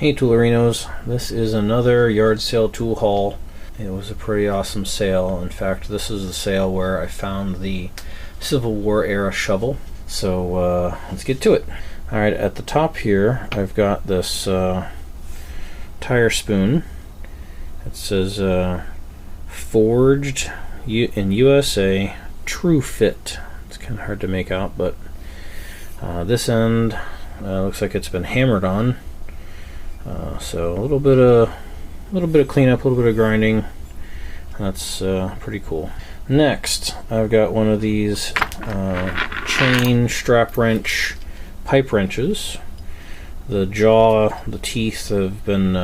Hey Toolerinos, this is another yard sale tool haul. It was a pretty awesome sale. In fact, this is the sale where I found the Civil War era shovel. So let's get to it. Alright, at the top here I've got this tire spoon. It says forged in USA, True Fit. It's kind of hard to make out, but this end looks like it's been hammered on. So a little bit of cleanup, a little bit of grinding. That's pretty cool. Next, I've got one of these chain strap wrench pipe wrenches. The teeth have been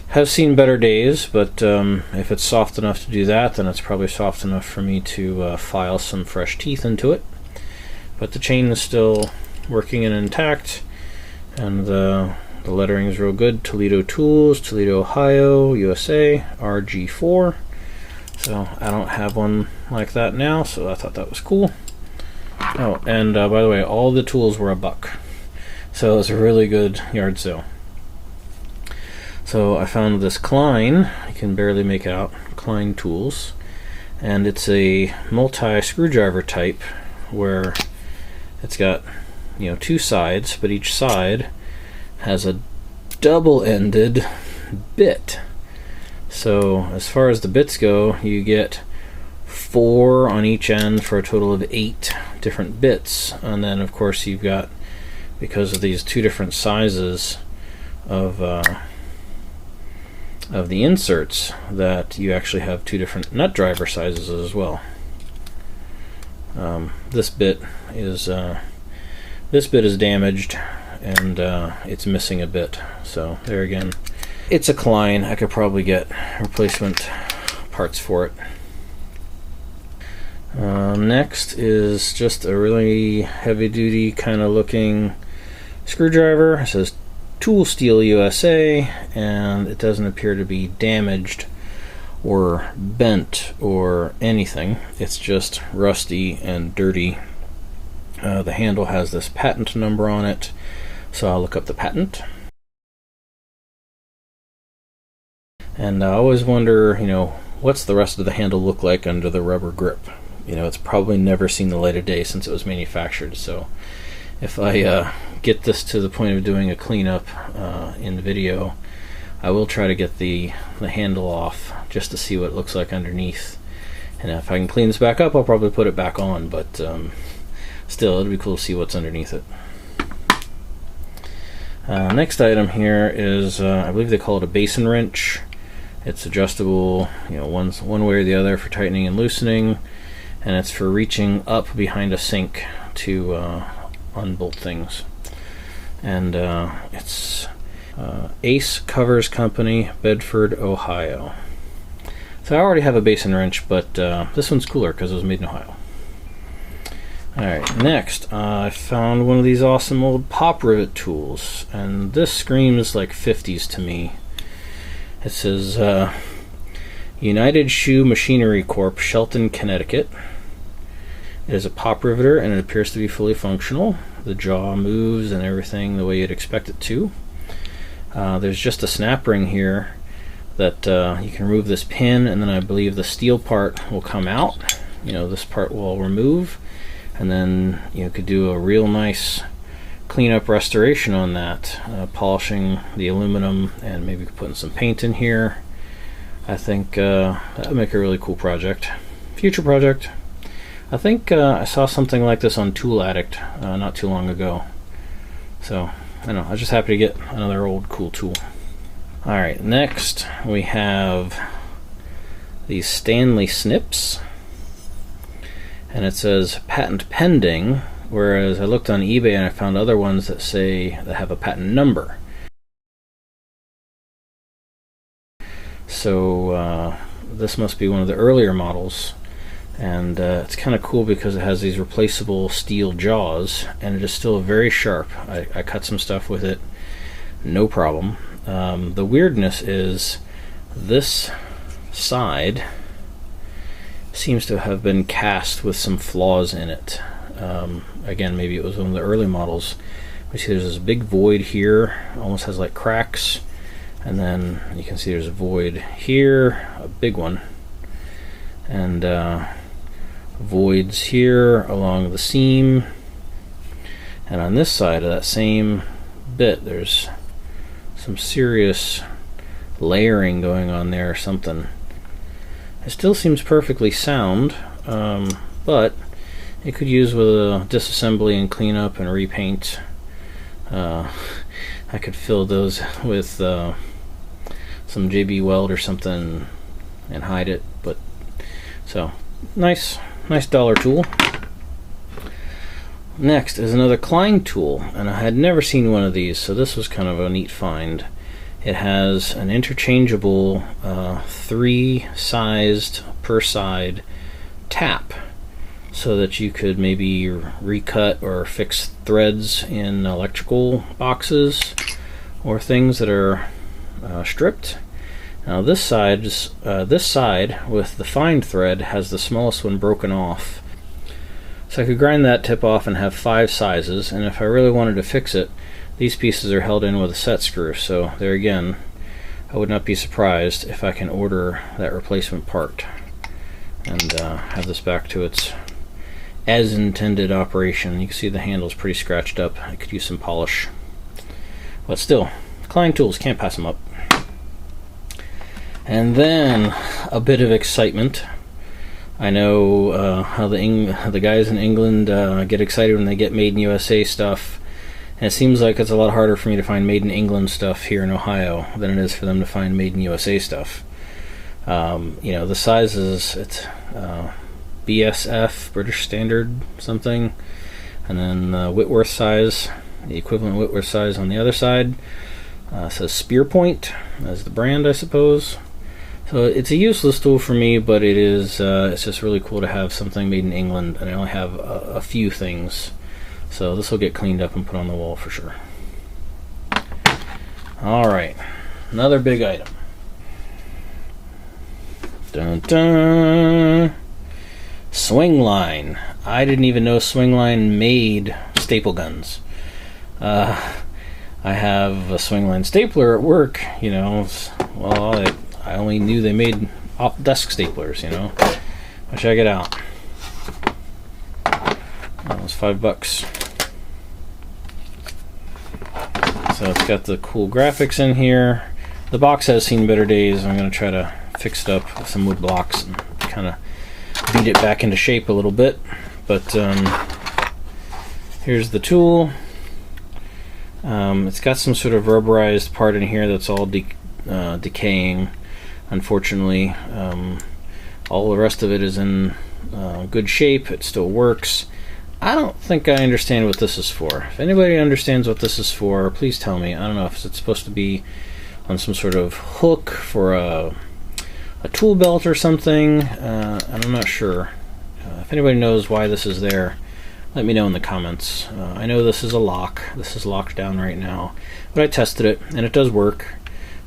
have seen better days, but if it's soft enough to do that, then it's probably soft enough for me to file some fresh teeth into it. But the chain is still working and intact, and the lettering is real good. Toledo Tools, Toledo, Ohio, USA, RG4. So I don't have one like that now, so I thought that was cool. Oh, and by the way, all the tools were $1. So it was a really good yard sale. So I found this Klein, you can barely make out, Klein tools. And it's a multi-screwdriver type where it's got, two sides, but each side has a double-ended bit. So as far as the bits go, you get 4 on each end for a total of 8 different bits. And then of course you've got, because of these 2 different sizes of the inserts, that you actually have 2 different nut driver sizes as well. This bit is damaged, and it's missing a bit. So there again, it's a Klein. I could probably get replacement parts for it. Next is just a really heavy-duty kind of looking screwdriver. It says Tool Steel USA, and it doesn't appear to be damaged or bent or anything. It's just rusty and dirty. The handle has this patent number on it, so I'll look up the patent. And I always wonder, what's the rest of the handle look like under the rubber grip? It's probably never seen the light of day since it was manufactured, so if I get this to the point of doing a cleanup in the video, I will try to get the handle off just to see what it looks like underneath. And if I can clean this back up, I'll probably put it back on, but still, it'd be cool to see what's underneath it. Next item here is, I believe they call it a basin wrench. It's adjustable, one way or the other for tightening and loosening, and it's for reaching up behind a sink to unbolt things. And it's Ace Covers Company, Bedford, Ohio. So I already have a basin wrench, but this one's cooler because it was made in Ohio. Alright, next I found one of these awesome old pop rivet tools, and this screams like 50s to me. It says United Shoe Machinery Corp., Shelton, Connecticut. It is a pop riveter, and it appears to be fully functional. The jaw moves and everything the way you'd expect it to. There's just a snap ring here that you can remove this pin, and then I believe the steel part will come out. This part will remove, and then you could do a real nice cleanup restoration on that, polishing the aluminum and maybe putting some paint in here. I think that would make a really cool project. Future project. I think I saw something like this on Tool Addict not too long ago. So, I don't know, I was just happy to get another old cool tool. Alright, next we have these Stanley snips. And it says patent pending, whereas I looked on eBay and I found other ones that have a patent number. So this must be one of the earlier models, and it's kind of cool because it has these replaceable steel jaws, and it is still very sharp. I cut some stuff with it, no problem. The weirdness is this side seems to have been cast with some flaws in it. Again, maybe it was one of the early models, You see there's this big void here, almost has like cracks, and then you can see there's a void here, a big one, and voids here along the seam, and on this side of that same bit there's some serious layering going on there or something. It still seems perfectly sound, but it could use with a disassembly and cleanup and repaint. I could fill those with some JB Weld or something and hide it. But so nice dollar tool. Next is another Klein tool, and I had never seen one of these, so this was kind of a neat find. It has an interchangeable 3-sized per side tap, so that you could maybe recut or fix threads in electrical boxes or things that are stripped. Now this side with the fine thread has the smallest one broken off, so I could grind that tip off and have 5 sizes, and if I really wanted to fix it, these pieces are held in with a set screw. So there again, I would not be surprised if I can order that replacement part and have this back to its as intended operation. You can see the handle's pretty scratched up. I could use some polish, but still, Klein tools, can't pass them up. And then a bit of excitement. I know how the guys in England get excited when they get Made in USA stuff, and it seems like it's a lot harder for me to find Made in England stuff here in Ohio than it is for them to find Made in USA stuff. You know, the sizes, it's BSF, British Standard something, and then Whitworth size, the equivalent Whitworth size on the other side. Says Spearpoint as the brand, I suppose. So it's a useless tool for me, but it is it's just really cool to have something made in England, and I only have a few things, so this will get cleaned up and put on the wall for sure. Alright, another big item. Dun dun! Swingline. I didn't even know Swingline made staple guns. I have a Swingline stapler at work, you know. Well, I only knew they made desk staplers, you know. I'll check it out. That was $5. So it's got the cool graphics in here. The box has seen better days. I'm going to try to fix it up with some wood blocks and kind of beat it back into shape a little bit. But here's the tool. It's got some sort of rubberized part in here that's all decaying. Unfortunately, all the rest of it is in good shape. It still works. I don't think I understand what this is for. If anybody understands what this is for, please tell me. I don't know if it's supposed to be on some sort of hook for a tool belt or something. I'm not sure. If anybody knows why this is there, let me know in the comments. I know this is a lock. This is locked down right now, but I tested it and it does work.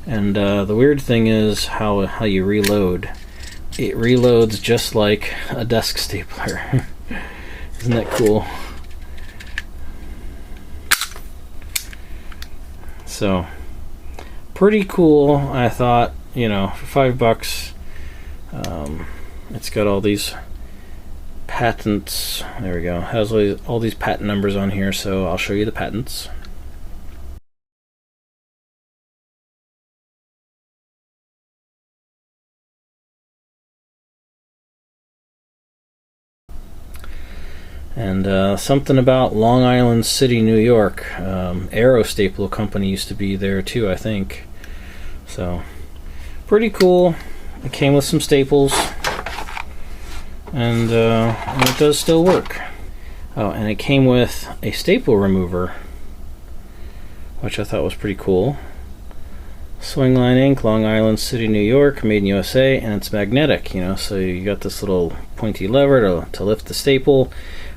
And the weird thing is how you reload. It reloads just like a desk stapler. Isn't that cool? So, pretty cool, I thought, you know, for $5. It's got all these patents. There we go. It has all these patent numbers on here, so I'll show you the patents. And something about Long Island City, New York. Aero Staple Company used to be there too, I think. So, pretty cool. It came with some staples, and it does still work. Oh, and it came with a staple remover, which I thought was pretty cool. Swingline Inc., Long Island City, New York, made in USA, and it's magnetic, you know, so you got this little pointy lever to lift the staple,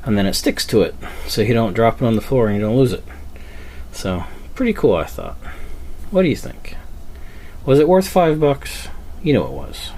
and then it sticks to it, so you don't drop it on the floor and you don't lose it. So, pretty cool, I thought. What do you think? Was it worth $5? You know it was.